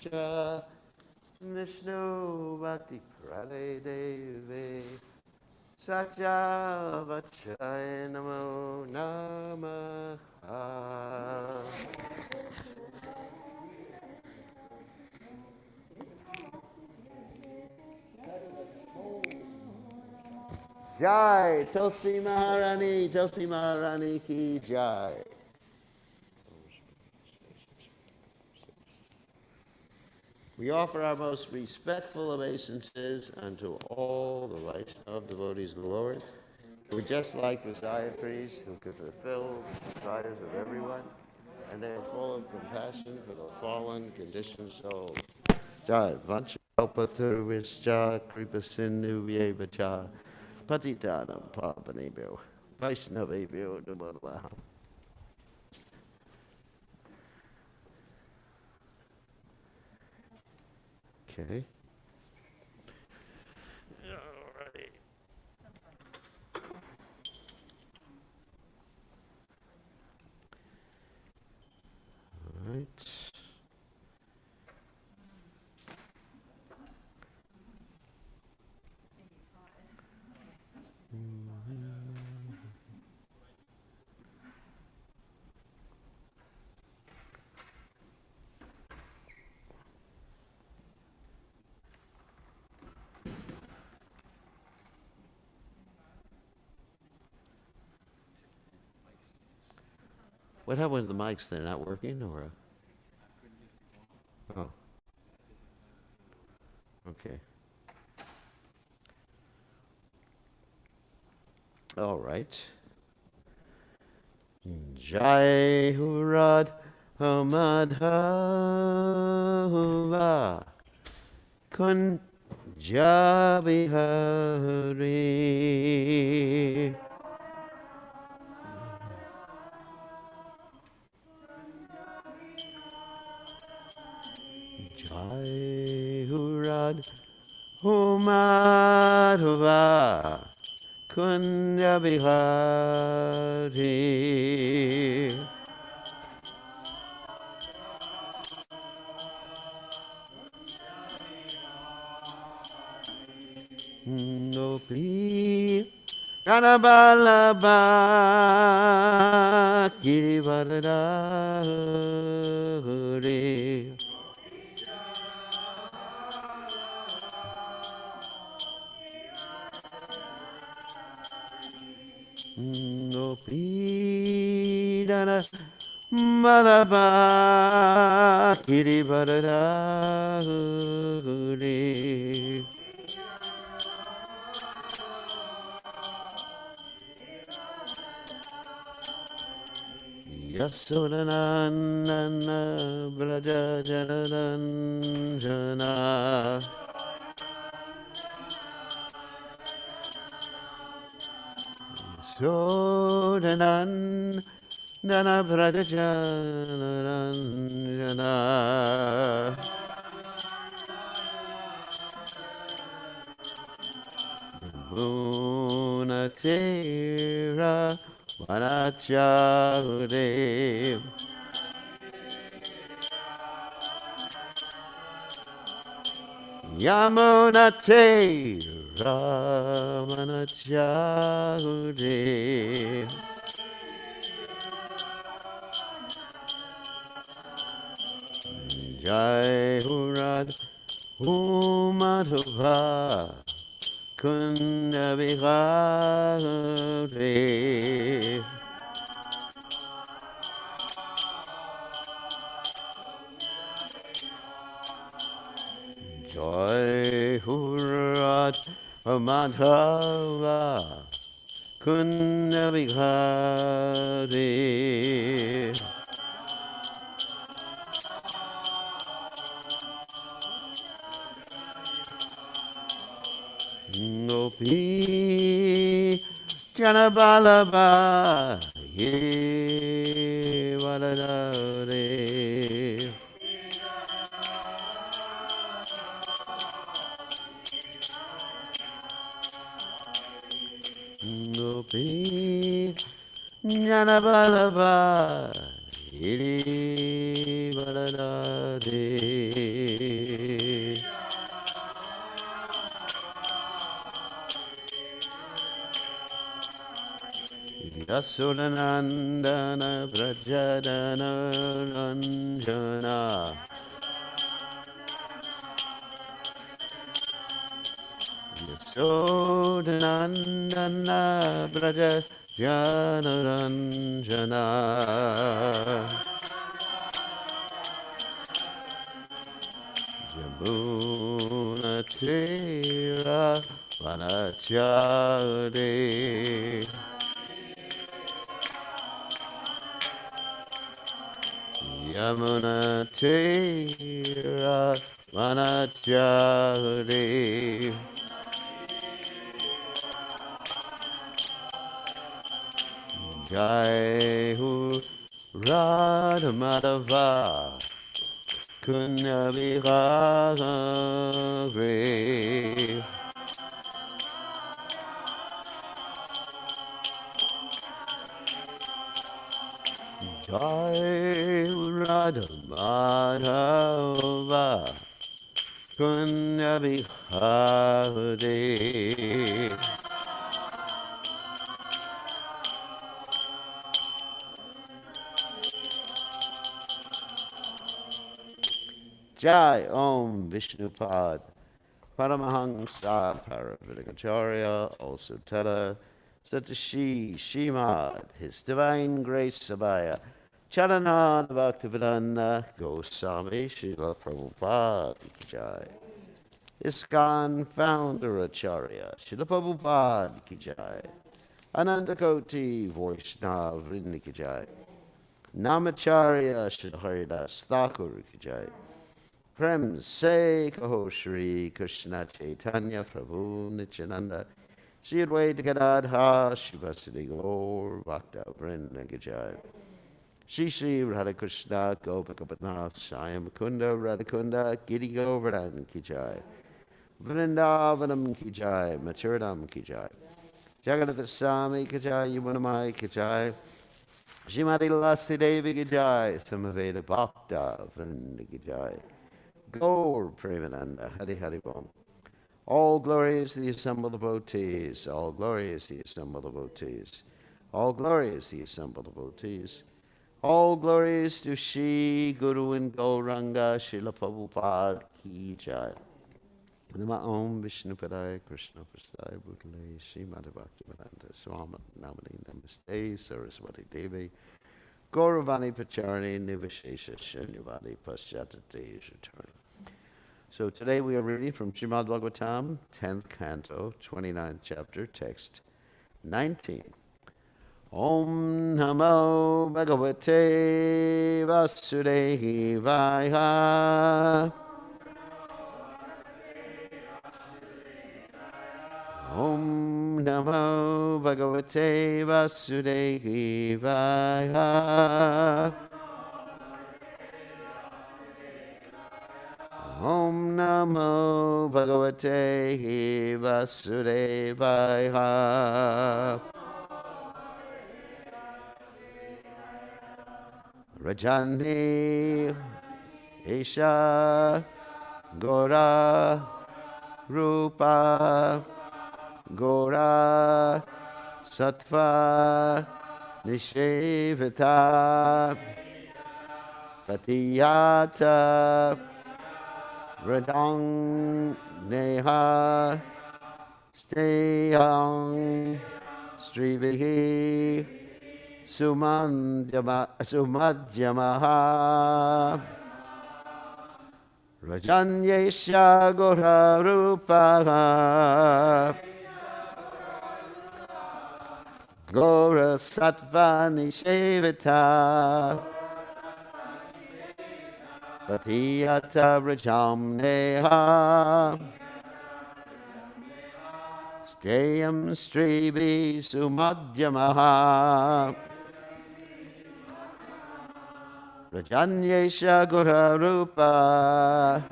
Cha Vishnu Bhakti Prale Deve Satya Vachaya Namo Namaha. Jai, Tulsi Maharani ki Jai. We offer our most respectful obeisances unto all the Vaishnava devotees of the Lord, who just like the Sayatris, who could fulfill the desires of everyone, and they are full of compassion for the fallen, conditioned souls. Jai, Vancha Kalpatarvischa Kripasinnu Vyevacha Patitanam Pavanebhyo Vaishnavebhyo Namo. Okay. All right. All right. What happened with the mics? They're not working, or? Oh, okay. All right. Jai Hurad Hamadhava Kun Jabihari. Jai Hurad Hamadhava Kun Jabihari. Gopi Ganabalaba Girivaradari. Gopi Ganabalaba Girivaradari. Yasodananda Braja Janaranjana Yasodananda Braja Janaranjana Munatera Vanachardev Yamunate Ramanachardev. Jai Hurad Umadhava Kunda Vihare. Jai Hurad Madhava Kunda Vihare. Gopi Janabalaba Ye Valadare. Gopi Janabalaba Ye Valadare. Yasunanandana Vrajadana Ranjana Yasodanandana Vrajadana Ranjana Yamunatira Vanachari Yamunatira Vanachari Jai Hu Radha Madhava Kunya Vihare Jai Radha Madhava Kunya Vihare Jai Om Vishnupad Paramahansa Paravidagacharya also Tala Satashi Shimad His Divine Grace Sabaya Charanad Bhaktivedanta Goswami Srila Prabhupada Ki Jai ISKCON Founder Acharya Srila Prabhupada Ki Jai Anandakoti Vaishnav Vrinda Ki Jai Namacharya Srila Haridas Thakur Ki Jai Prem Se Kaho Shri Krishna Chaitanya Prabhu Nityananda Shri Advaita Gadadha Shivasadi Gaur Bhakta Vrinda Ki Jai Shri Shri Radha Krishna Gopakapatnath Shayam Kunda Radhakunda Giri Govardhan Ki Jai Vrindavanam Ki Jai Maturadam Ki Jai Jagannath Swami Ki Jai Yamunamai Ki Jai Shrimati Lasti Devi Ki Jai Samaveda Bhakta Vrinda Ki Jai Gaur Premananda Hari Hari Bom. All glory is the assembled devotees. All glory is the assembled devotees. All glory is the assembled devotees. All glories to Shri Guru and Gauranga Srila Prabhupada Ki Jai. Nama Om Vishnu Padaya Krishna Prasthaya Bhutale Srimati Bhaktivedanta Swami Namani Namaste Saraswati Devi Gauravani Pacharani Nivashesha Shanyavadi Paschatati Shatari. So today we are reading from Srimad Bhagavatam, 10th canto, 29th chapter, text 19. Om Namo Bhagavate Vasudevaya. Om Namo Bhagavate Vasudevaya. Om Namo Bhagavate Vasudevaya. Rajani Isha Gora Rupa Gora Sattva Nishevata Patiyata Radang Neha Steyang Srivihi Sumadhyamaha Rajanyesha Gora Rupa Gora Sattva Nishevata Patiyata Rajam Neha Steyam Strivi Sumadhyamaha Rajanyesha Gora Rupa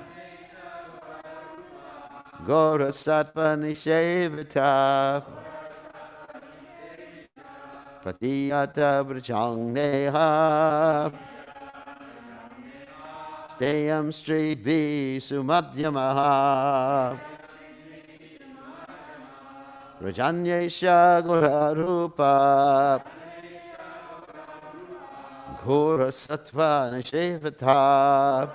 Gora Sattva Nishevata Patiyata Vrajang Neha Steyam Strivi Sumadhyamaha Rajanyesha Gora Rupa Ghora Sattva Nishevata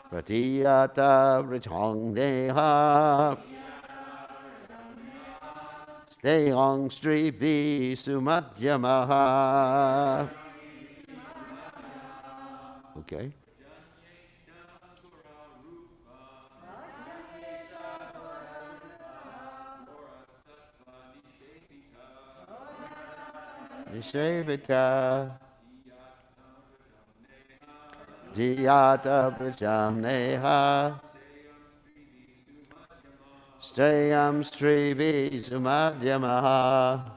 Pratiyata Vrajangneha Steyang Strivi Sumadhyamaha. Okay. Nishevita Dhyata Prajamneha Strayam Strivi Sumadhyamaha.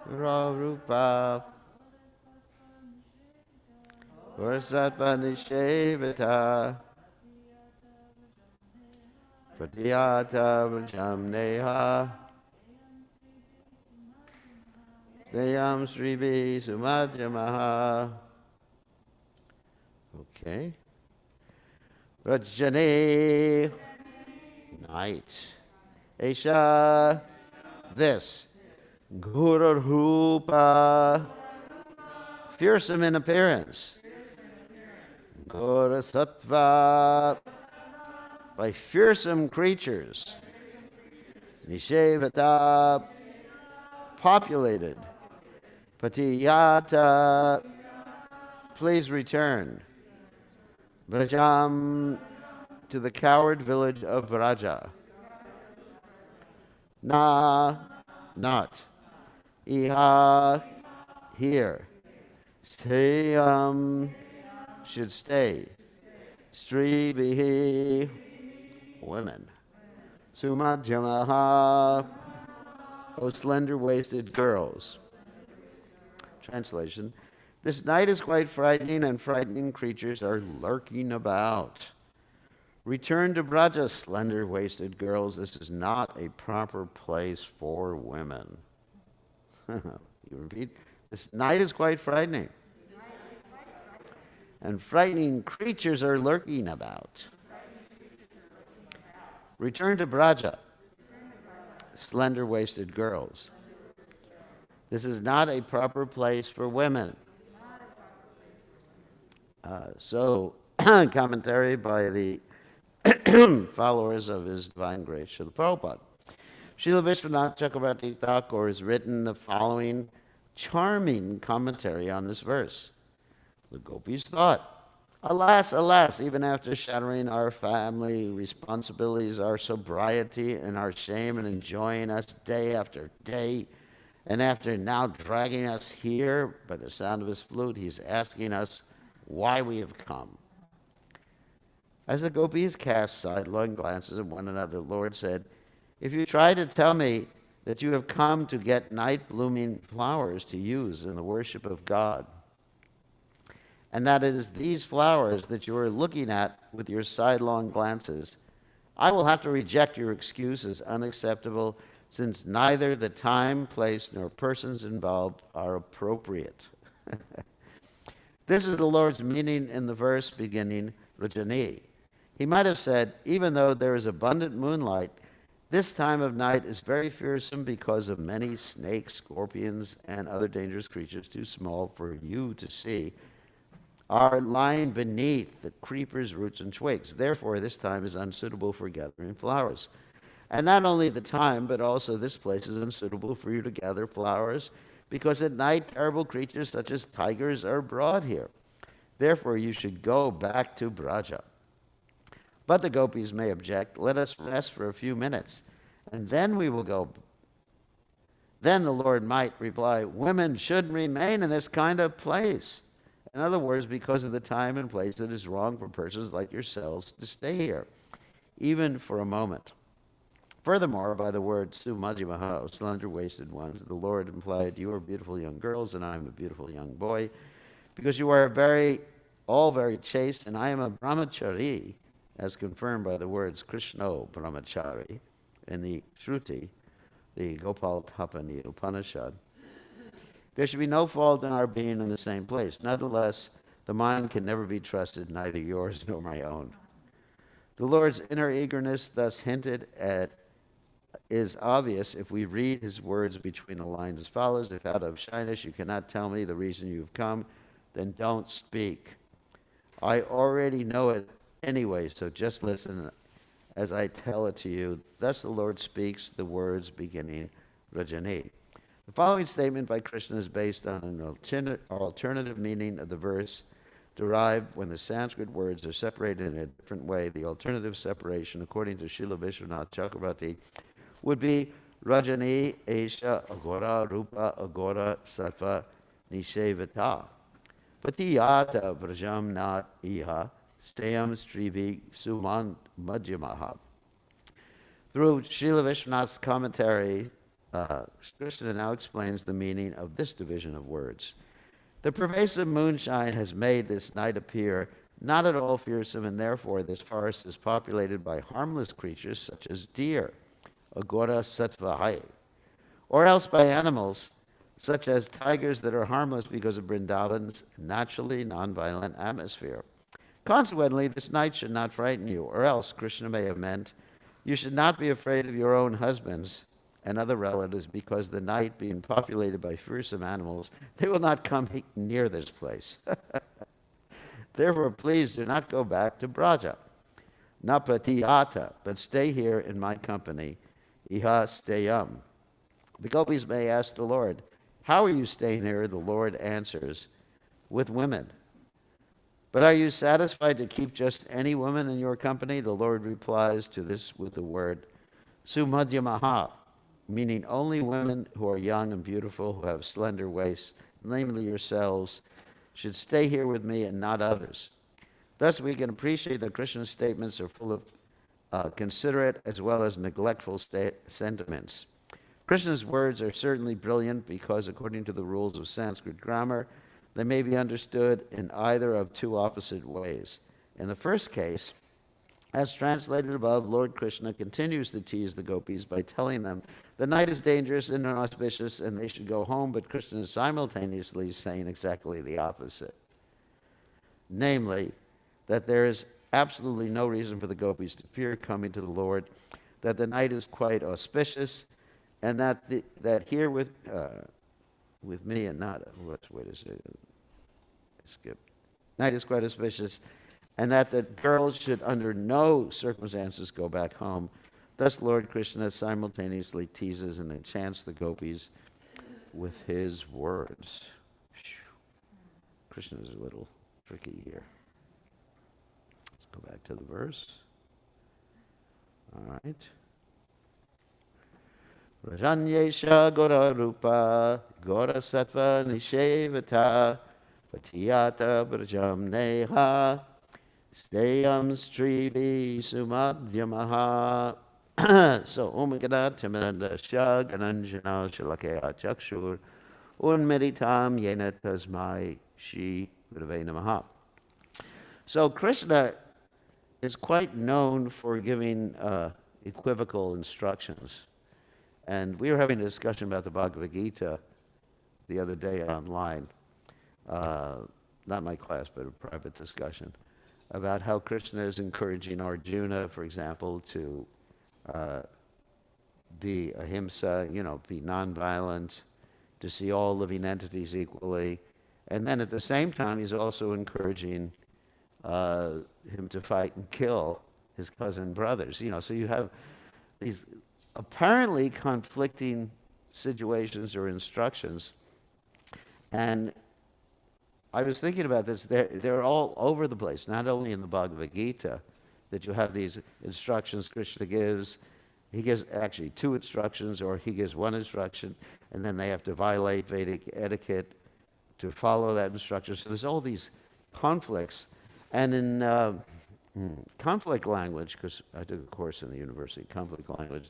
Rupa Varsatva Nishevita Pratiyata Vrajamneha Steyam Srivi Sumadhyamaha. Okay. Rajane, night. Esha, this. Guru fearsome in appearance. Gora Sattva, by fearsome creatures. Nishevata, populated. Patiyata, please return. Vrajam, to the coward village of Vraja. Na, not. Iha, here. Stayam, should stay. Stribihi, women. Sumadhyamaha, O slender-waisted girls. Translation. This night is quite frightening, and frightening creatures are lurking about. Return to Braja, slender-waisted girls. This is not a proper place for women. You repeat. This night is quite frightening, and frightening creatures are lurking about. Return to Braja, slender-waisted girls. This is not a proper place for women. Commentary by the followers of His Divine Grace, Srila Prabhupada. Srila Vishwanath Chakravarti Thakur has written the following charming commentary on this verse. The gopis thought, alas, alas, even after shattering our family responsibilities, our sobriety, and our shame, and enjoying us day after day, and after now dragging us here by the sound of his flute, he's asking us why we have come. As the gopis cast sidelong glances at one another, the Lord said, if you try to tell me that you have come to get night-blooming flowers to use in the worship of God, and that it is these flowers that you are looking at with your sidelong glances, I will have to reject your excuse as unacceptable, since neither the time, place, nor persons involved are appropriate. This is the Lord's meaning in the verse beginning, Rajani. He might have said, even though there is abundant moonlight, this time of night is very fearsome because of many snakes, scorpions, and other dangerous creatures too small for you to see are lying beneath the creepers, roots, and twigs. Therefore, this time is unsuitable for gathering flowers. And not only the time, but also this place is unsuitable for you to gather flowers, because at night terrible creatures such as tigers are abroad here. Therefore, you should go back to Braja. But the gopis may object, let us rest for a few minutes, and then we will go. Then the Lord might reply, women should remain in this kind of place. In other words, because of the time and place, it is wrong for persons like yourselves to stay here, even for a moment. Furthermore, by the word sumadhyamaha, slender-waisted ones, the Lord implied, you are beautiful young girls, and I am a beautiful young boy, because you are all very chaste, and I am a brahmachari, as confirmed by the words Krishno brahmachari in the Shruti, the Gopal Tapani Upanishad. There should be no fault in our being in the same place. Nonetheless, the mind can never be trusted, neither yours nor my own. The Lord's inner eagerness thus hinted at is obvious if we read his words between the lines as follows. If out of shyness you cannot tell me the reason you've come, then don't speak. I already know it anyway, so just listen as I tell it to you. Thus the Lord speaks the words beginning Rajani. The following statement by Krishna is based on an alternative meaning of the verse derived when the Sanskrit words are separated in a different way. The alternative separation, according to Srila Vishwanath Chakravarti, would be Rajani Esha Agora Rupa Agora Sattva Nishevata Patiyata Vrajam Nat Iha Stayam Strivi Suman Madhyamaha. Through Srila Vishwanath's commentary, Krishna now explains the meaning of this division of words. The pervasive moonshine has made this night appear not at all fearsome, and therefore this forest is populated by harmless creatures such as deer, agora sattvahai, or else by animals such as tigers that are harmless because of Vrindavan's naturally nonviolent atmosphere. Consequently, this night should not frighten you, or else, Krishna may have meant, you should not be afraid of your own husbands and other relatives, because the night being populated by fearsome animals, they will not come near this place. Therefore, please do not go back to Braja, napatiyata, but stay here in my company, iha stayam. The gopis may ask the Lord, how are you staying here? The Lord answers, with women. But are you satisfied to keep just any woman in your company? The Lord replies to this with the word sumadhyamaha, meaning only women who are young and beautiful, who have slender waists, namely yourselves, should stay here with me and not others. Thus we can appreciate that Krishna's statements are full of considerate as well as neglectful sentiments. Krishna's words are certainly brilliant because, according to the rules of Sanskrit grammar, they may be understood in either of two opposite ways. In the first case, as translated above, Lord Krishna continues to tease the gopis by telling them the night is dangerous and inauspicious and they should go home, but Krishna is simultaneously saying exactly the opposite. Namely, that there is absolutely no reason for the gopis to fear coming to the Lord, that the night is quite auspicious, and that here with me and not, wait a second, skip. Night is quite auspicious, and that the girls should under no circumstances go back home. Thus Lord Krishna simultaneously teases and enchants the gopis with his words. Krishna is a little tricky here. Let's go back to the verse. All right. Rajanyesha Gora Rupa Gora Sattva Nishevata Patiyata Brajam Neha Stayam Strivi Sumadhyamaha. So, Omagana Timananda Shagananjana Shalakaya Chakshur Unmeditam Yena Tasmai Shri Gurave Namaha. So, Krishna is quite known for giving equivocal instructions. And we were having a discussion about the Bhagavad Gita the other day online. Not my class, but a private discussion about how Krishna is encouraging Arjuna, for example, to be ahimsa, be nonviolent, to see all living entities equally. And then at the same time, he's also encouraging him to fight and kill his cousin brothers. So you have these apparently conflicting situations or instructions. And I was thinking about this. They're all over the place, not only in the Bhagavad Gita, that you have these instructions Krishna gives. He gives actually two instructions, or he gives one instruction, and then they have to violate Vedic etiquette to follow that instruction. So there's all these conflicts. And in conflict language, because I took a course in the university, conflict language,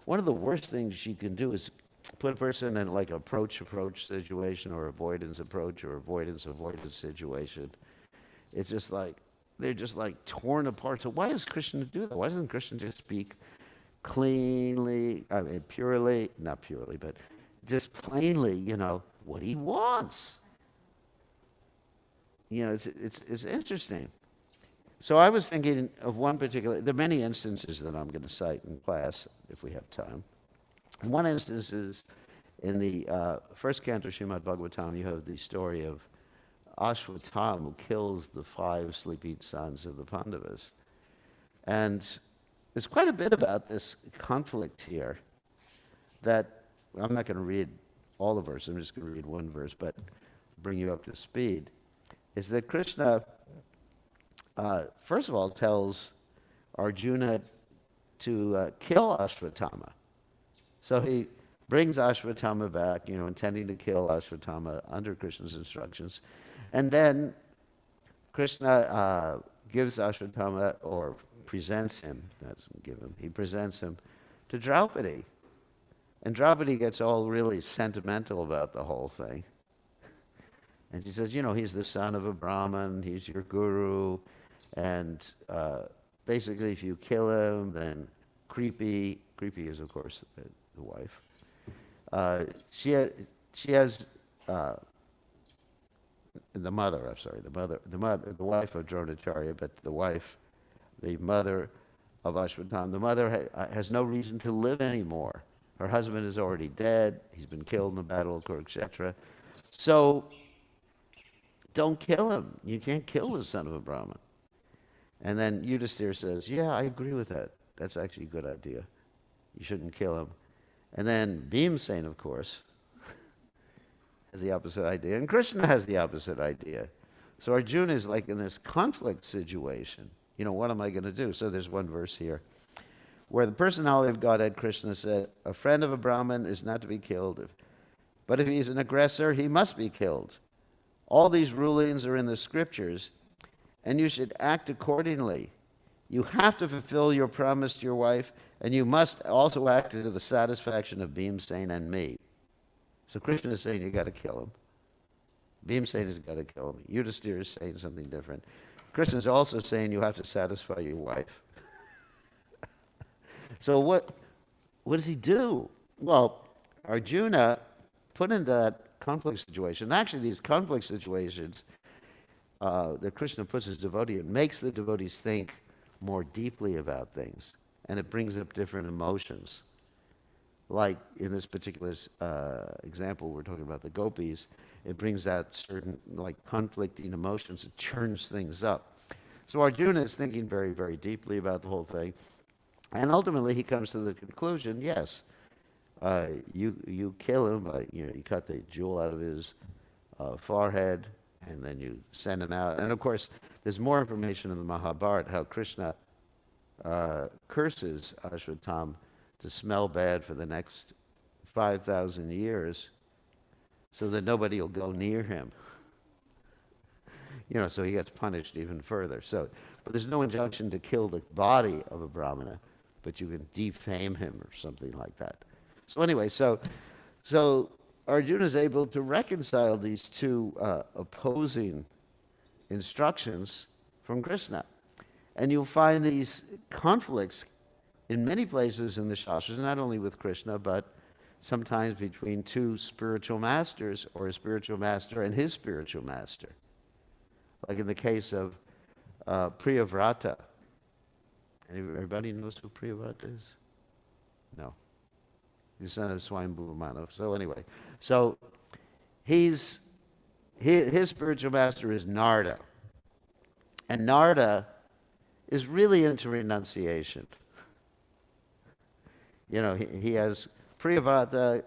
one of the worst things you can do is put a person in like approach situation, or avoidance approach, or avoidance situation. It's just like, they're just like torn apart. So why does Krishna do that? Why doesn't Krishna just speak cleanly, I mean purely, not purely, but just plainly, what he wants? It's interesting. So I was thinking of one particular, there are many instances that I'm going to cite in class if we have time. And one instance is in the first canto of Srimad Bhagavatam. You have the story of Ashwatthama, who kills the 5 sleeping sons of the Pandavas. And there's quite a bit about this conflict here that I'm not going to read all the verses. I'm just going to read one verse, but bring you up to speed. Is that Krishna, first of all, tells Arjuna to kill Ashwatthama. So he brings Ashwatthama back, intending to kill Ashwatthama under Krishna's instructions. And then Krishna gives Ashwatthama, or presents him, doesn't give him, he presents him to Draupadi. And Draupadi gets all really sentimental about the whole thing. And she says, he's the son of a Brahmin, he's your guru, and basically if you kill him, then Creepy is of course the wife, she has the wife of Dronacharya, but the mother of Ashwatthama, the mother has no reason to live anymore. Her husband is already dead, he's been killed in the battle of Kurukshetra. So don't kill him. You can't kill the son of a Brahmin. And then Yudhisthira says, yeah, I agree with that. That's actually a good idea. You shouldn't kill him. And then Bhimsena, of course, has the opposite idea. And Krishna has the opposite idea. So Arjuna is like in this conflict situation. What am I going to do? So there's one verse here where the personality of Godhead, Krishna, said, a friend of a Brahmin is not to be killed. But if he's an aggressor, he must be killed. All these rulings are in the scriptures, and you should act accordingly. You have to fulfill your promise to your wife, and you must also act to the satisfaction of Bhimsena and me. So Krishna is saying you got to kill him. Bhimsena has got to kill him. Yudhisthira is saying something different. Krishna is also saying you have to satisfy your wife. So what does he do? Well, Arjuna put in that conflict situation. Actually, these conflict situations that Krishna puts his devotee in makes the devotees think more deeply about things, and it brings up different emotions. Like in this particular example, we're talking about the gopis. It brings out certain conflicting emotions. It churns things up. So Arjuna is thinking very, very deeply about the whole thing, and ultimately he comes to the conclusion: yes, you kill him. You cut the jewel out of his forehead, and then you send him out. And of course, there's more information in the Mahabharata how Krishna curses Ashwatthama to smell bad for the next 5,000 years, so that nobody will go near him. So he gets punished even further. But there's no injunction to kill the body of a Brahmana, but you can defame him or something like that. So anyway, so Arjuna is able to reconcile these two opposing instructions from Krishna. And you'll find these conflicts in many places in the Shastras, not only with Krishna, but sometimes between two spiritual masters, or a spiritual master and his spiritual master. Like in the case of Priyavrata. Everybody knows who Priyavrata is? No. He's the son of Swayambhuva Manav. So anyway, his spiritual master is Narada. And Narada is really into renunciation. He has Priyavrata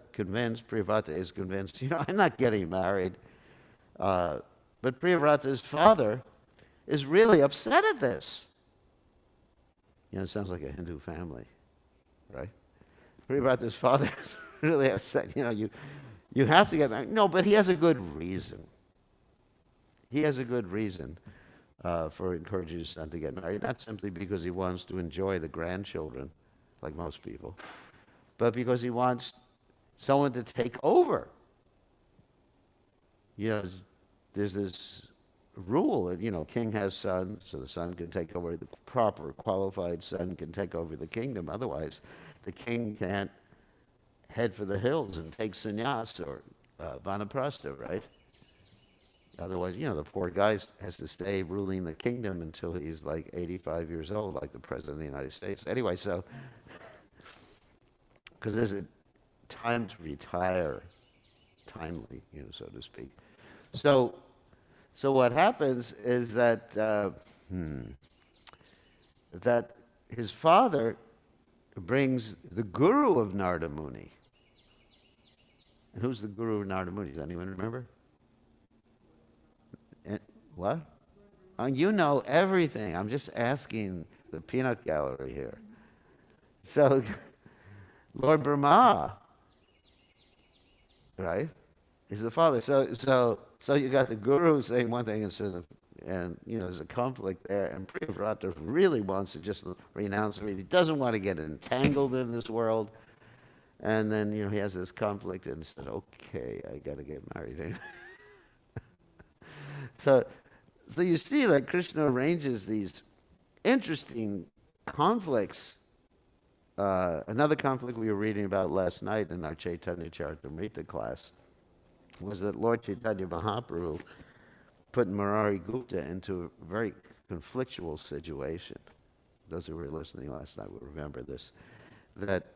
is convinced, I'm not getting married. But Priyavrata's father is really upset at this. It sounds like a Hindu family, right? What about this father really upset? You have to get married. No, but he has a good reason. He has a good reason for encouraging his son to get married, not simply because he wants to enjoy the grandchildren, like most people, but because he wants someone to take over. You know, there's this rule that, king has sons, so the son can take over, the proper qualified son can take over the kingdom. Otherwise, the king can't head for the hills and take sannyas or vanaprastha, right? Otherwise, the poor guy has to stay ruling the kingdom until he's like 85 years old, like the President of the United States. Anyway, so, because there's a time to retire timely, so to speak. So, so what happens is that his father brings the guru of Narada Muni. And who's the guru of Narada Muni? Does anyone remember? And, what? You know everything. I'm just asking the peanut gallery here. So, Lord Brahma, right, is the father. So you got the guru saying one thing, and there's a conflict there. And Priyavrata really wants to just renounce everything. He doesn't want to get entangled in this world. And then he has this conflict and said, "Okay, I got to get married." So you see that Krishna arranges these interesting conflicts. Another conflict we were reading about last night in our Chaitanya Charitamrita class was that Lord Chaitanya Mahaprabhu put Murari Gupta into a very conflictual situation. Those who were listening last night will remember this. That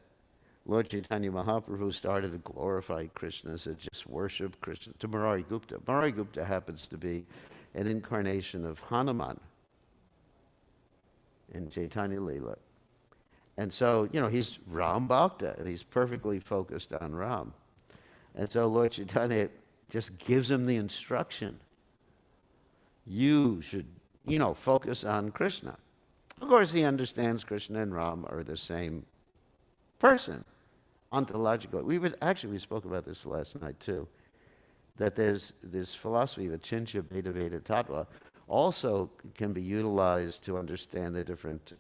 Lord Chaitanya Mahaprabhu started to glorify Krishna, said just worship Krishna, to Murari Gupta. Murari Gupta happens to be an incarnation of Hanuman in Chaitanya Leela. And so, he's Ram Bhakta, and he's perfectly focused on Ram. And so Lord Chaitanya just gives him the instruction. You should, focus on Krishna. Of course, he understands Krishna and Ram are the same person, ontologically. We spoke about this last night too, that there's this philosophy of Achintya Bheda Veda Tattva also can be utilized to understand the different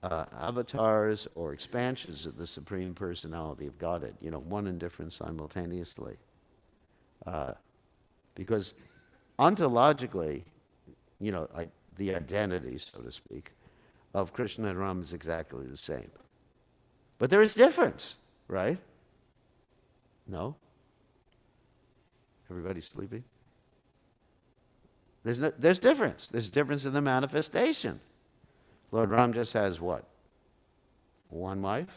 avatars or expansions of the Supreme Personality of Godhead, one and different simultaneously. Because ontologically, the identity, so to speak, of Krishna and Ram is exactly the same. But there is difference, right? No? Everybody sleeping? There's difference. There's difference in the manifestation. Lord Ram just has what? One wife?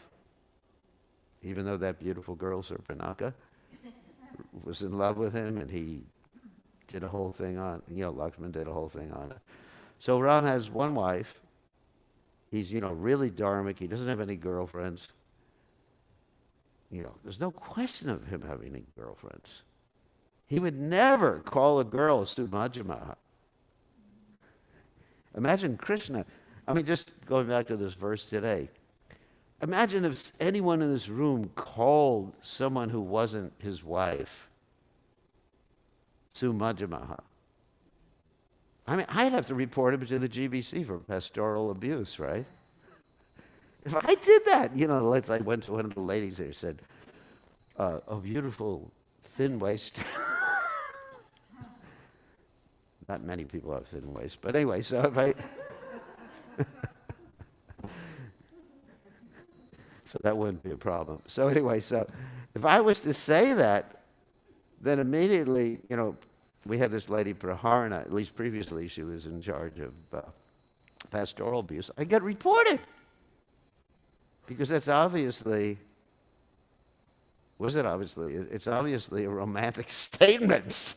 Even though that beautiful girl, Surpanaka, was in love with him, and he did a whole thing on, Lakshman did a whole thing on it. So Ram has one wife. He's, really dharmic. He doesn't have any girlfriends. There's no question of him having any girlfriends. He would never call a girl Sumajama. Imagine Krishna. Just going back to this verse today. Imagine if anyone in this room called someone who wasn't his wife Sumajamaha. I'd have to report him to the GBC for pastoral abuse, right? If I did that, I went to one of the ladies there and said, "Oh, beautiful thin waist." Not many people have thin waist, but anyway, so if I... So that wouldn't be a problem. So anyway, so if I was to say that, then immediately, we had this lady, Praharna, at least previously she was in charge of pastoral abuse. I get reported. Because that's obviously, it's obviously a romantic statement.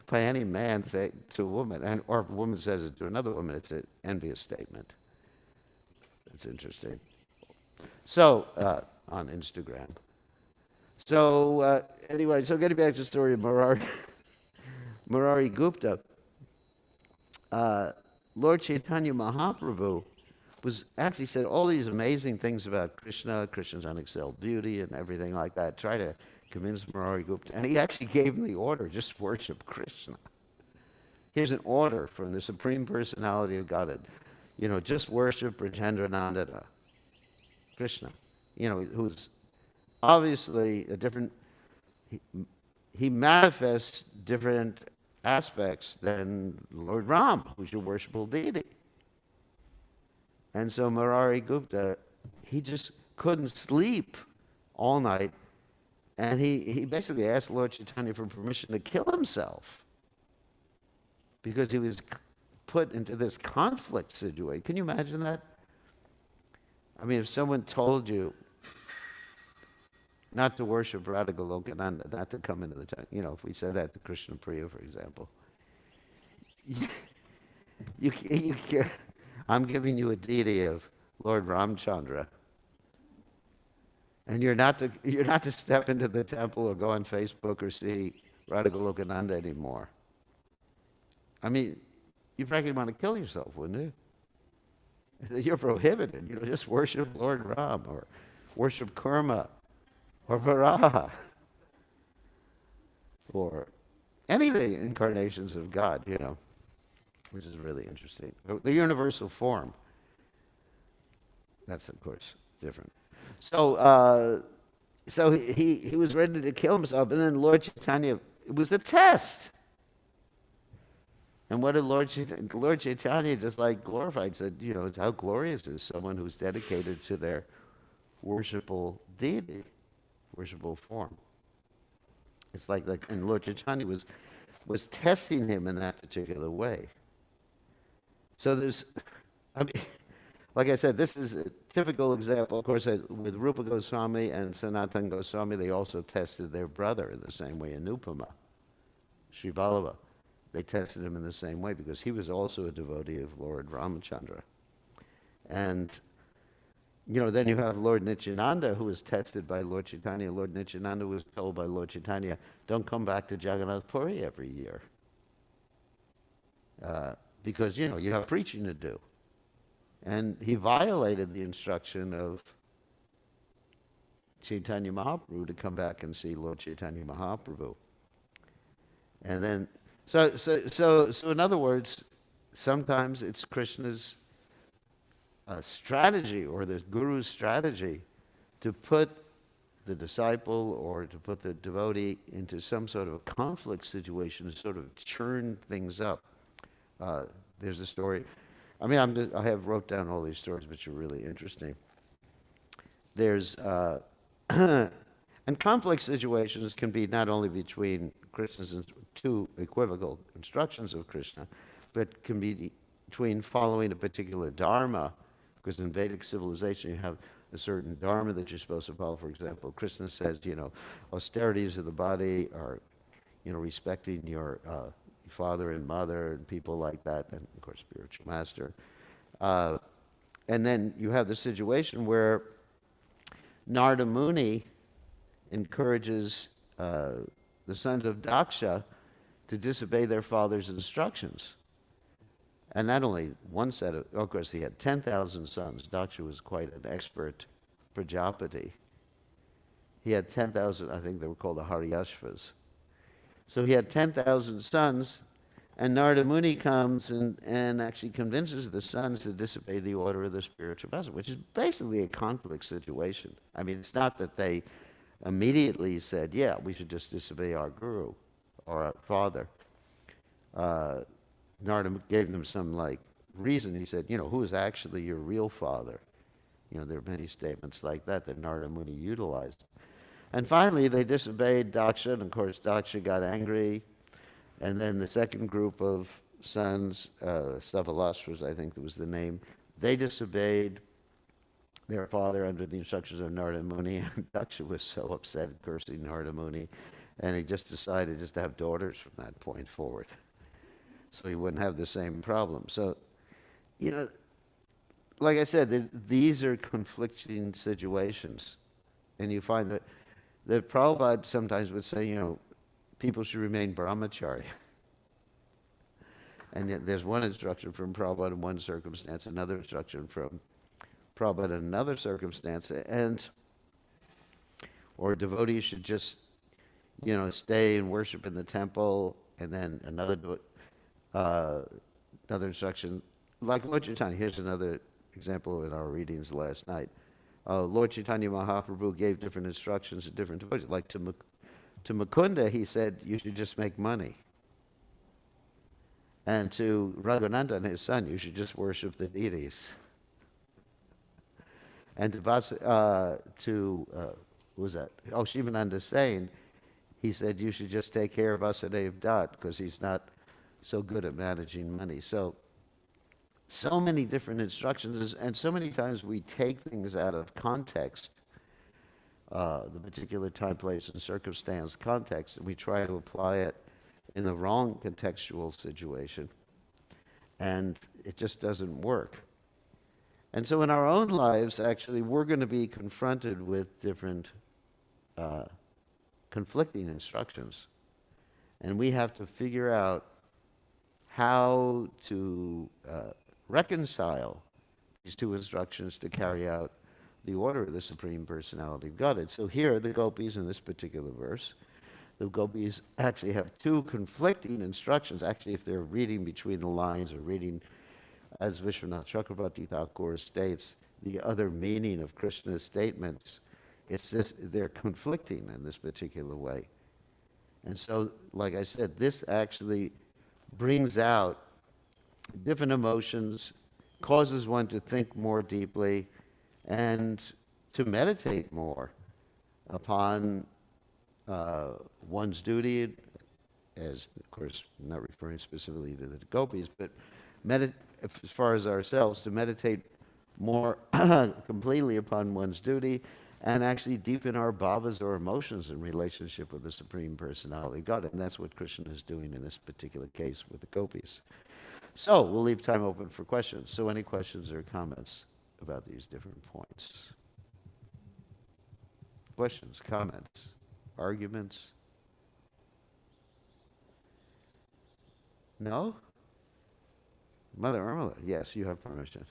By any man say to a woman, or if a woman says it to another woman, it's an envious statement. That's interesting. So, on Instagram. So, anyway, so getting back to the story of Murari Gupta, Lord Chaitanya Mahaprabhu was actually said all these amazing things about Krishna, Krishna's unexcelled beauty and everything like that. Try to convince Murari Gupta. And he actually gave him the order, just worship Krishna. Here's an order from the Supreme Personality of Godhead. Just worship Brajendranandana, Krishna. Who's obviously a different, he, he manifests different aspects than Lord Ram, who's your worshipful deity. And so Murari Gupta, he just couldn't sleep all night, and he basically asked Lord Chaitanya for permission to kill himself because he was put into this conflict situation. Can you imagine that? I mean, if someone told you not to worship Radha Golokananda, not to come into the temple, if we said that to Krishna Priya, for example, you can't, I'm giving you a deity of Lord Ramchandra, and you're not to step into the temple or go on Facebook or see Radha Golokananda anymore. I mean, you frankly want to kill yourself, wouldn't you? You're prohibited. Just worship Lord Ram or worship Kurma or Varaha or any of the incarnations of God, which is really interesting. The universal form. That's, of course, different. So he was ready to kill himself, and then Lord Chaitanya, it was a test. And what did Lord Chaitanya just like glorified, said, how glorious is someone who's dedicated to their worshipful deity, worshipful form. It's like and Lord Chaitanya was testing him in that particular way. So like I said, this is a typical example. Of course, with Rupa Goswami and Sanatana Goswami, they also tested their brother in the same way, Anupama, Sri Vallabha. They tested him in the same way because he was also a devotee of Lord Ramachandra. And, then you have Lord Nityananda, who was tested by Lord Chaitanya. Lord Nityananda was told by Lord Chaitanya, don't come back to Jagannath Puri every year. Because, you have preaching to do. And he violated the instruction of Chaitanya Mahaprabhu to come back and see Lord Chaitanya Mahaprabhu. And then, so in other words, sometimes it's Krishna's strategy or the guru's strategy to put the disciple or to put the devotee into some sort of a conflict situation to sort of churn things up. There's a story. I mean, I have wrote down all these stories, which are really interesting. There's and conflict situations can be not only between Krishna's two equivocal instructions of Krishna, but can be between following a particular dharma, because in Vedic civilization you have a certain dharma that you're supposed to follow. For example, Krishna says, austerities of the body are, respecting your father and mother and people like that, and of course spiritual master. And then you have the situation where Narada Muni encourages the sons of Daksha to disobey their father's instructions. And not only one set of course, he had 10,000 sons. Daksha was quite an expert Prajapati. He had 10,000, I think they were called the Haryashvas. So he had 10,000 sons, and Narada Muni comes and actually convinces the sons to disobey the order of the spiritual master, which is basically a conflict situation. I mean, it's not that they immediately said, yeah, we should just disobey our guru or our father. Narada gave them some reason. He said, who is actually your real father? There are many statements like that Narada Muni utilized. And finally, they disobeyed Daksha, and of course Daksha got angry. And then the second group of sons, Stavalashvas, I think that was the name, they disobeyed their father under the instructions of Narada Muni. And Daksha was so upset at cursing Narada Muni, and he just decided just to have daughters from that point forward, so he wouldn't have the same problem. So, like I said, these are conflicting situations. And you find that Prabhupada sometimes would say, people should remain brahmachari. And yet there's one instruction from Prabhupada in one circumstance, another instruction from Prabhupada in another circumstance, and or devotees should just, stay and worship in the temple, and then uh, another instruction, like Lord Chaitanya. Here's another example in our readings last night. Lord Chaitanya Mahaprabhu gave different instructions to different devotees. Like to Mukunda, he said, you should just make money. And to Raghunandan, his son, you should just worship the deities. And who was that? Oh, Shivananda Sain, he said you should just take care of Vasudev Dutt because he's not so good at managing money. So many different instructions, and so many times we take things out of context, the particular time, place, and circumstance context, and we try to apply it in the wrong contextual situation, and it just doesn't work. And so in our own lives, actually, we're going to be confronted with different uh, conflicting instructions. And we have to figure out how to reconcile these two instructions to carry out the order of the Supreme Personality of Godhead. So here, the gopis in this particular verse, the gopis actually have two conflicting instructions. Actually, if they're reading between the lines or reading, as Vishwanath Chakravarti Thakur states, the other meaning of Krishna's statements, they're conflicting in this particular way. And so, like I said, this actually brings out different emotions, causes one to think more deeply, and to meditate more upon one's duty, as, of course, not referring specifically to the gopis, but as far as ourselves, to meditate more completely upon one's duty and actually deepen our bhavas or emotions in relationship with the Supreme Personality of God. And that's what Krishna is doing in this particular case with the gopis. So we'll leave time open for questions. So any questions or comments about these different points? Questions, comments, arguments? No? Mother Irma, yes, you have permission.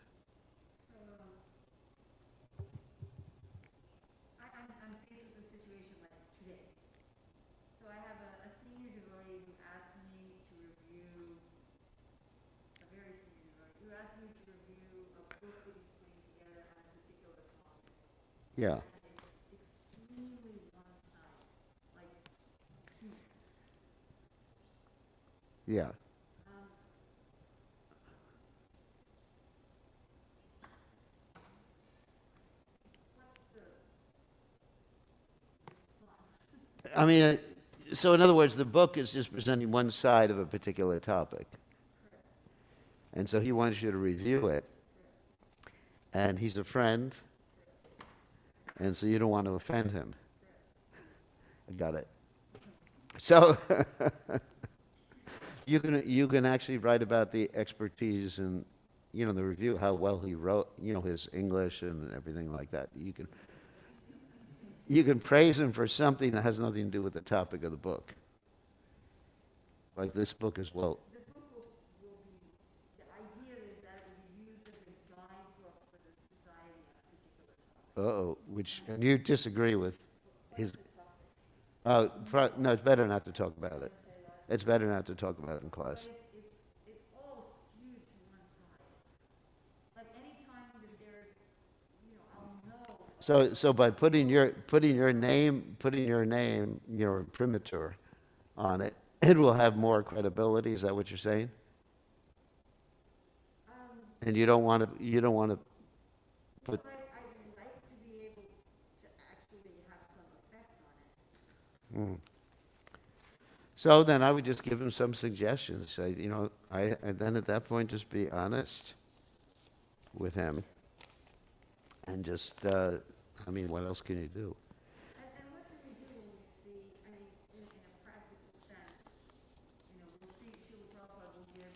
I'm faced with a situation like today. So I have a senior devotee who asked me to review, a very senior devotee, who asked me to review a book that he's putting together on a particular topic. Yeah. And it's extremely one-sided, like huge. Yeah. Um, what's the response? I mean, so in other words, the book is just presenting one side of a particular topic. Correct. And so he wants you to review it. Correct. And he's a friend. Correct. And so you don't want to offend him. Correct. I got it. So you can actually write about the expertise and, the review, how well he wrote, his English and everything like that. You can praise him for something that has nothing to do with the topic of the book. Like this book as well. The book will be, the idea is that it will be used as a guidebook for the society on a particular topic. Uh-oh, and you disagree with What's his. the topic? No, it's better not to talk about Can it. I say that? It's better not to talk about it in But class. it's all skewed to one side. Like any time that there's, I'll know. So by putting your name, your imprimatur on it, it will have more credibility. Is that what you're saying? And you don't want to put. But I'd like to be able to actually have some effect on it. Mm. So then I would just give him some suggestions. And then at that point just be honest with him, and just, what else can you do? And what do we do when we see, in a practical sense, we'll see Srila Prabhupada will give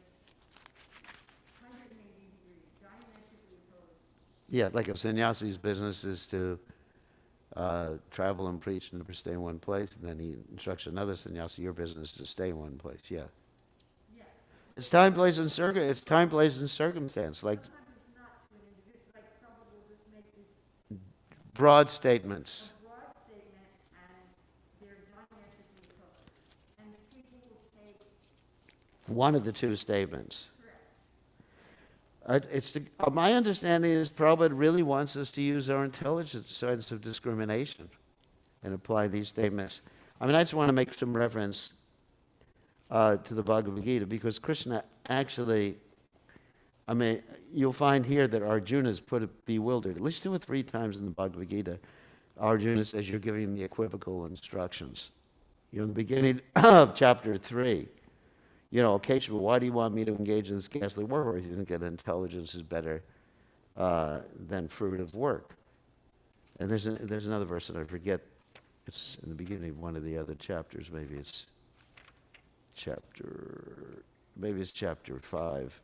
180 degrees, diametrically opposed. Yeah, like a sannyasi's business is to travel and preach and never stay in one place, and then he instructs another sannyasi, your business is to stay in one place. Yeah. Yeah. It's time, place, and it's time, place, and circumstance. Like sometimes it's not to an individual, like Prabhupada will just make this broad statements. a broad statement and they're diametrically opposed. And the people will take, One of the two statements. correct, My understanding is Prabhupada really wants us to use our intelligence sense of discrimination and apply these statements. I mean, I just want to make some reference to the Bhagavad Gita because Krishna actually, I mean, you'll find here that Arjuna is bewildered. At least 2 or 3 times in the Bhagavad Gita, Arjuna says, you're giving me equivocal instructions. You know, in the beginning of chapter 3, you know, Kesava, why do you want me to engage in this ghastly war? Or you think that intelligence is better than fruitive work? And there's another verse that I forget. It's in the beginning of one of the other chapters. Maybe it's chapter 5,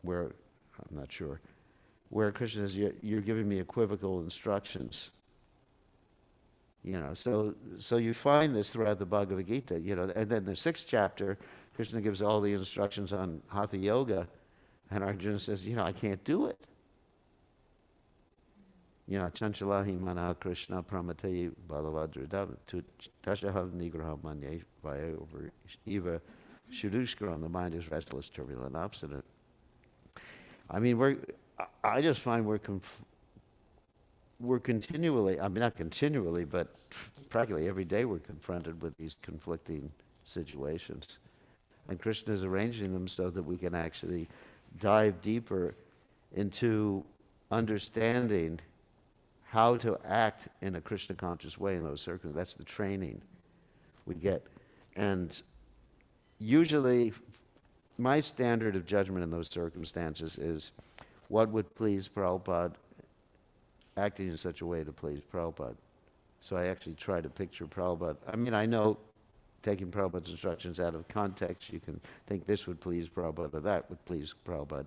where, I'm not sure, where Krishna says, you're giving me equivocal instructions. You know, so you find this throughout the Bhagavad Gita, you know, and then the 6th chapter, Krishna gives all the instructions on Hatha Yoga, and Arjuna says, you know, I can't do it. You know, Chanchalahi Mana Krishna Pramatayi Balavadra Tashahav Nigraha Manye Vaya over Eva Shudushkaram. The mind is restless, turbulent, obstinate. I mean, I just find we're continually, I mean, not continually, but practically every day we're confronted with these conflicting situations. And Krishna is arranging them so that we can actually dive deeper into understanding how to act in a Krishna conscious way in those circumstances. That's the training we get. And usually, my standard of judgment in those circumstances is what would please Prabhupada, acting in such a way to please Prabhupada. So I actually try to picture Prabhupada. I mean, I know taking Prabhupada's instructions out of context, you can think this would please Prabhupada or that would please Prabhupada.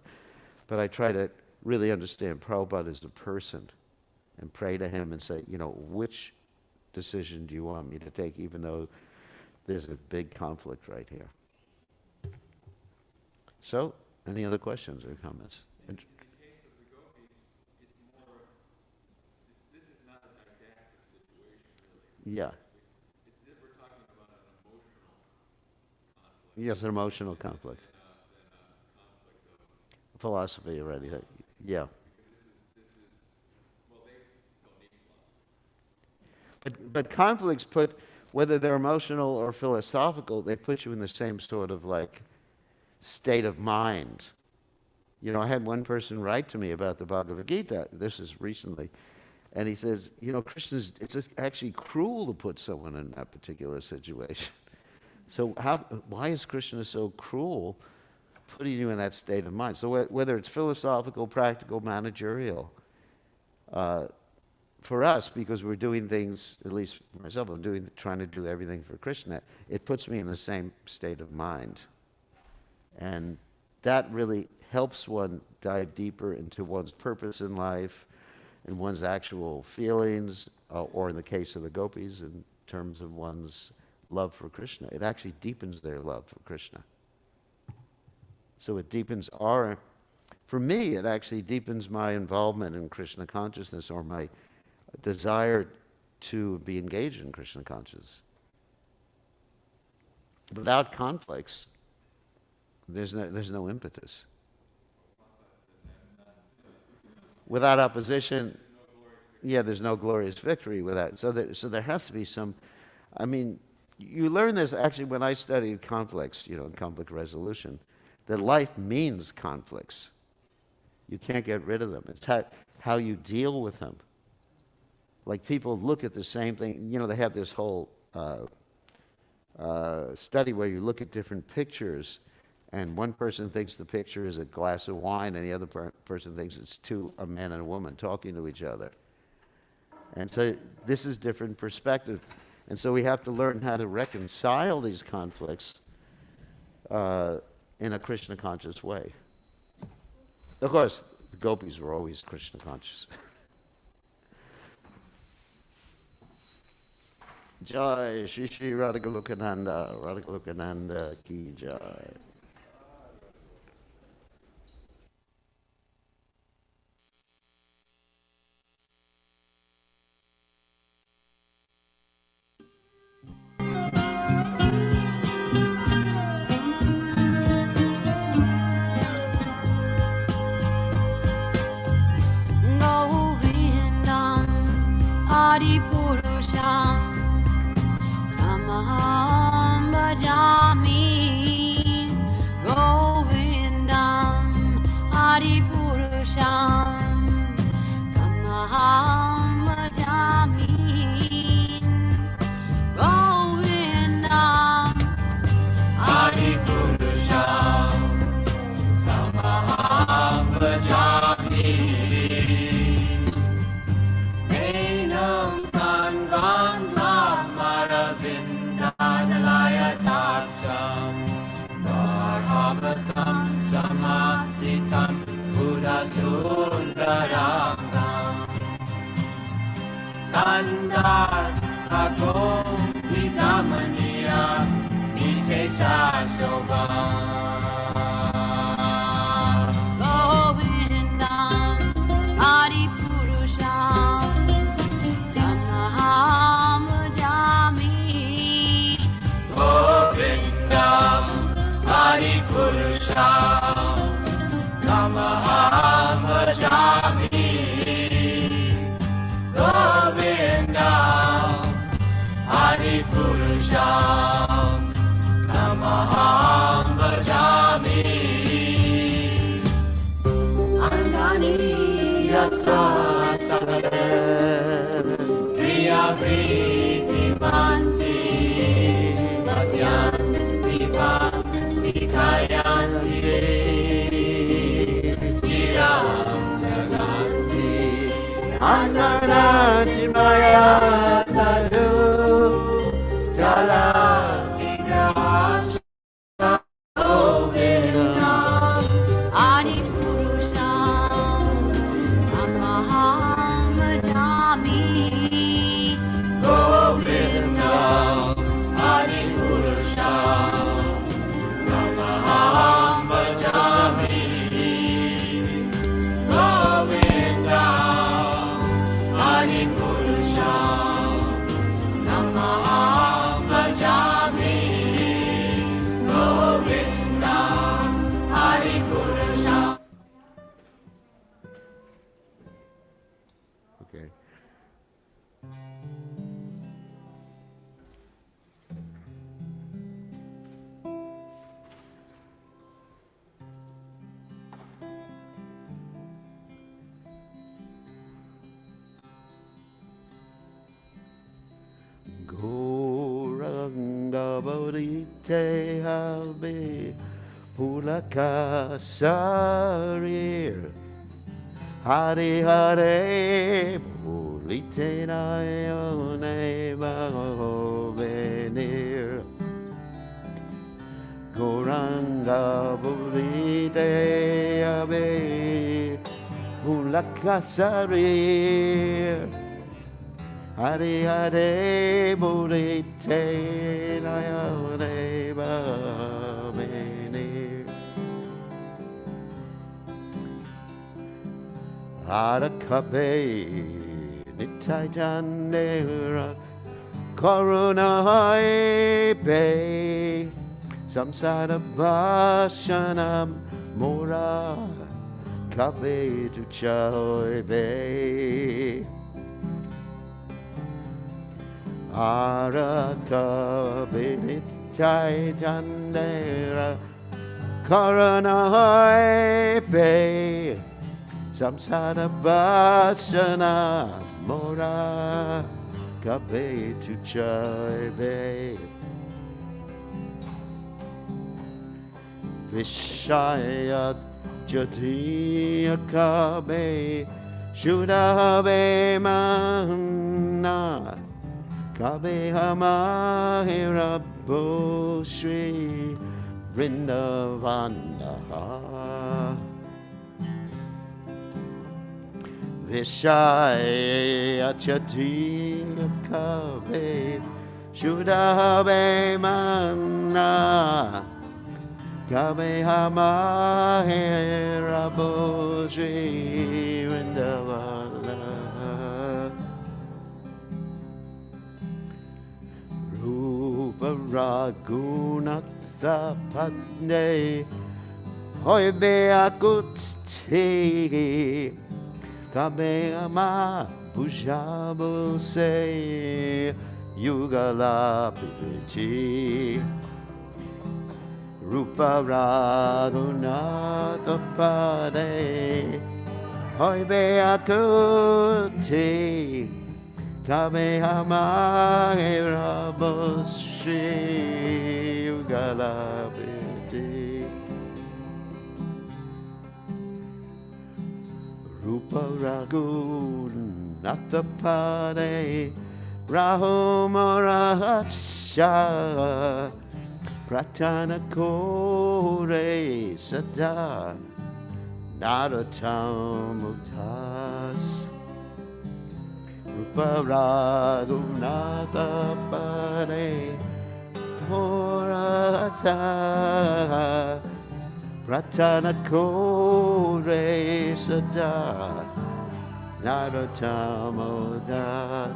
But I try to really understand Prabhupada as a person and pray to him and say, you know, which decision do you want me to take, even though there's a big conflict right here. So, any other questions or comments? In the case of the gopis, it's more, this is not a didactic situation, really. Yeah. We're talking about an emotional conflict. Yes, an emotional conflict. Than a conflict of... Philosophy already. Yeah. Well, they don't need philosophy. But conflicts put, whether they're emotional or philosophical, they put you in the same sort of like state of mind. You know, I had one person write to me about the Bhagavad Gita, this is recently, and he says, you know, it's actually cruel to put someone in that particular situation. So why is Krishna so cruel putting you in that state of mind? So whether it's philosophical, practical, managerial, for us, because we're doing things, at least for myself, trying to do everything for Krishna, it puts me in the same state of mind. And that really helps one dive deeper into one's purpose in life and one's actual feelings, or in the case of the gopis, in terms of one's love for Krishna. It actually deepens their love for Krishna. So it deepens for me, it actually deepens my involvement in Krishna consciousness or my desire to be engaged in Krishna consciousness. Without conflicts, there's no impetus. Without opposition, there's no glorious victory without. So there has to be some. I mean, you learn this actually when I studied conflicts, you know, conflict resolution, that life means conflicts. You can't get rid of them. It's how you deal with them. Like people look at the same thing. You know, they have this whole study where you look at different pictures, and one person thinks the picture is a glass of wine, and the other person thinks it's a man and a woman talking to each other. And so this is different perspective. And so we have to learn how to reconcile these conflicts in a Krishna conscious way. Of course, the gopis were always Krishna conscious. Jai Shri Shri Radha Golokananda ki jai. Andar ako di kamania Visesa soba Govindam Adi Purusham Tamaham Jami Govindam Adi Purusham Tamaham Jami Govindam Adi Purusham Tamaham Bhajami Angani Yatsa Sakale Priya Priti Manti Pasyanti Panti Kayanti Chiram Jaganti Ananati Maya Sadhu Jala Vikas Govindam Adi Purusham Tamaham Bhajami Govindam Adi Purusham Tamaham Bhajami Govindam Adi Purusham Tamaham Bhajami Govindam Adi Purusham. Okay. Goranga Bodhite Habe Pulakasarir Hare Hare Pulite Nayone Bahovenir Goranga Bodhite Habe Pulakasarir Hare Hare Murite Nayone Bhavene Arakabe Nitaitanera Koruna Be Samsara Bhasanam Mora Kabe Duchoy Be Araka Binitai Jandera Karanai Be Samsara Basana Mora Kabe Tuchai Be Vishaya Jatiya Kabe Shudabe Mana Kabe Hamahirabho Shri Vrindavanaha Vishaya Chatiya Kabe Shudabe Mana Kabe Hamahirabho Shri Vrindavanaha Ragunatha Padne Hoy Beakuti Kabeama Bujabo Se Yugala Piti Rupa Ragunatha Padne Hoy Beakuti Kamehameha Boshi Ugalabiti Rupa Ragun Nathapane Rahumaracha Pratana Kore Sada Naratam Muktas Rupa Raghunatha Pade Horata Pratana Kore Sada Narottama Das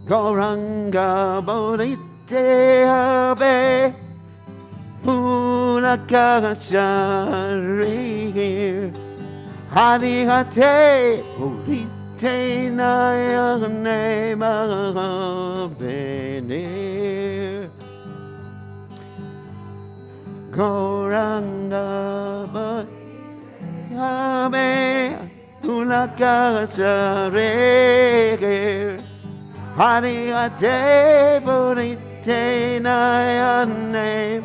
Gauranga Bodhite Abe Pulakashari Hari Hate Bodhite Nayane Mahabenir Gauranga Bodhite Abe Pulakashari Hari Hate Bodhite Nayane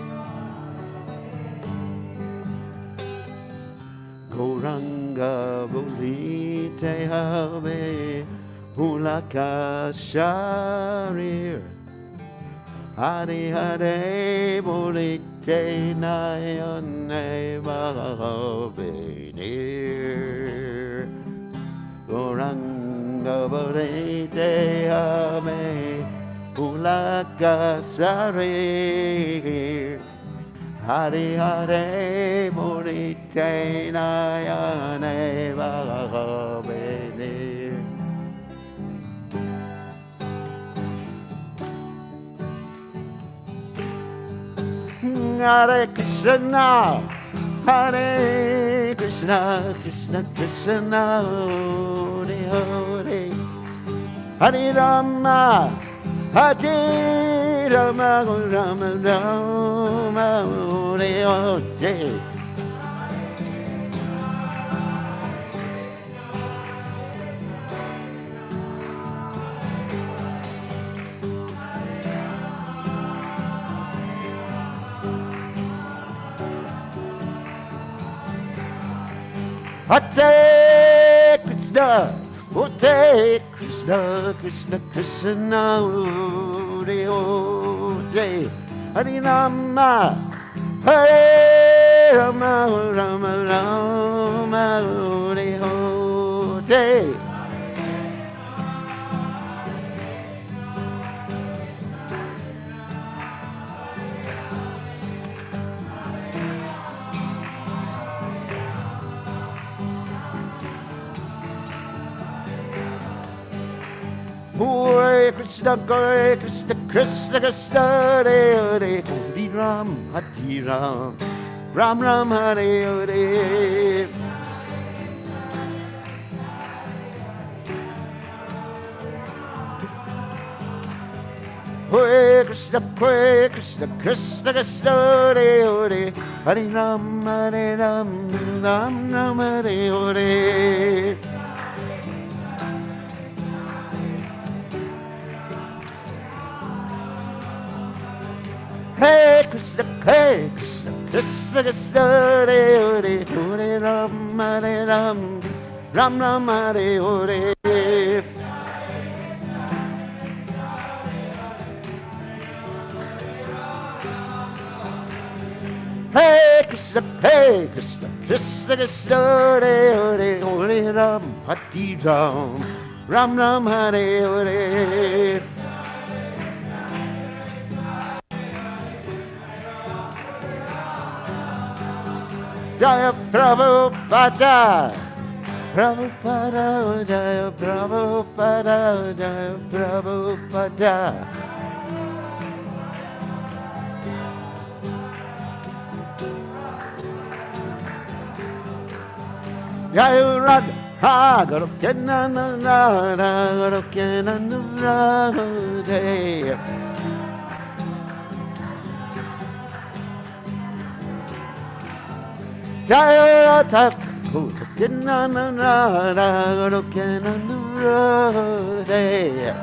Gauranga Bodhite Have Pulakasharir Hari Hare Bodhite Nayane Mahabenir Gauranga Bodhite Have Pulakasharir Hari Hare Bodhite Nayane Mahabenir Hare Krishna, Hare Krishna, Krishna Krishna, Hare Hare, Hare Rama, Hare Rama, Rama Rama, Hare Hare. Hare Krishna, Hare Krishna, Krishna Krishna, Hare Hare, Hare Rama, Hare Rama, Rama Rama, Hare Hare. Hare Krishna, Krishna Krishna, Hare Hare, Hare Ram, Hare Ram, Ram Ram, Hare Hare. Hare Krishna, Krishna Krishna, Hare Hare, Hare Ram, Ram Ram, Hare Hare. Hey Krishna, Krishna Krishna, Hare Hare, Hare Ram, Ram Ram, Hare Hare. Hey Krishna, Krishna Krishna, Hare Hare, Hare Ram, Ram Ram, Hare Hare. Jaya Prabhupada, Prabhupada, Jaya Prabhupada, Jaya Prabhupada. Jaya Radha, Goloka October. Jaya Radha, Goloka October.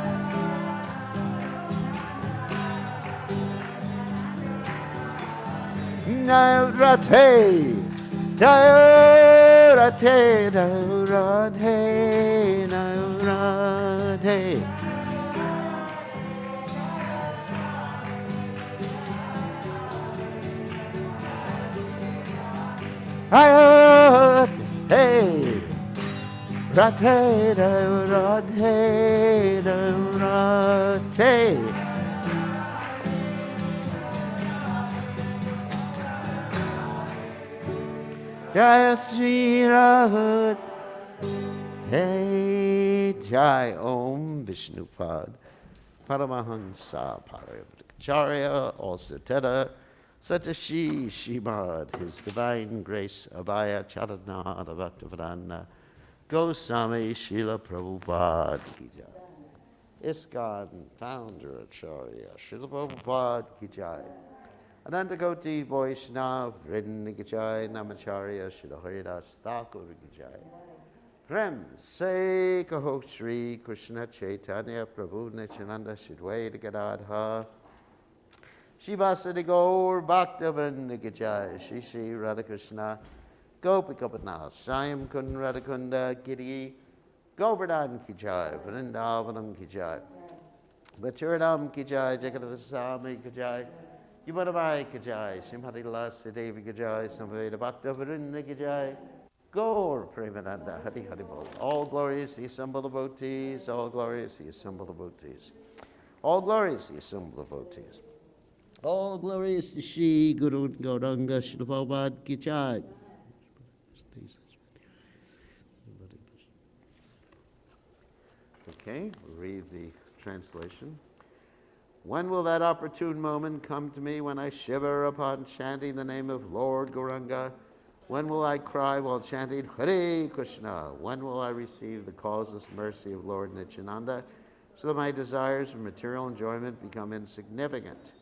Jaya Radha, Jaya Radha, Jaya Radha. Hey, Radhe Radhe Radhe. Jai Sri Radhe Jai Om Vishnupad Paramahansa Parayamacharya also Teta Satashi Shimad His Divine Grace Abhaya Charanada Bhaktivedanta Goswami Srila Prabhupada Ki Jai. ISKCON Founder Acharya Srila Prabhupada Ki Jai. Anandakoti Vaishnav Vrinda Ki Jai. Namacharya Srila Haridas Thakur Ki Jai. Prem Se Kaho Shri Krishna Chaitanya Prabhu Nityananda Shidwaita Gadadha Shivasadi Gaur Bhaktivinoda Ki Jai. Shri Shri Radhakrishna Gopikapatnath Shyam Kun Radhakunda Giri Govardhan Ki Jai. Vrindavanam Ki Jai. Bhachuranam Ki Jai. Jagadasami Ki Jai. Yumadavai Ki Jai. Simhati Lasi Devi Ki Jai. Samveda Bhaktivinoda Ki Jai. Gaur Premananda Hari Hari Bol. All glories the assembled devotees. All glories the assembled devotees. All glories the assembled devotees. All glories to Shri Guru Gauranga Srila Prabhupada Ki Jai. Okay, read the translation. When will that opportune moment come to me when I shiver upon chanting the name of Lord Gauranga? When will I cry while chanting Hare Krishna? When will I receive the causeless mercy of Lord Nityananda so that my desires for material enjoyment become insignificant?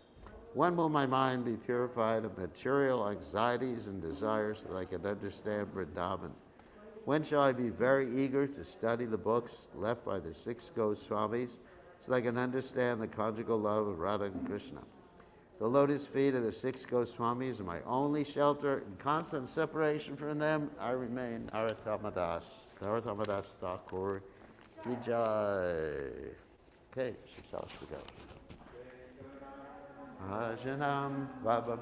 When will my mind be purified of material anxieties and desires so that I can understand Vrindavan? When shall I be very eager to study the books left by the 6 Goswamis so that I can understand the conjugal love of Radha and Krishna? The lotus feet of the 6 Goswamis are my only shelter. In constant separation from them, I remain Narottamadas. Narottamadas Thakur Ki Jai. Okay, Shastra go. Ajanam Baba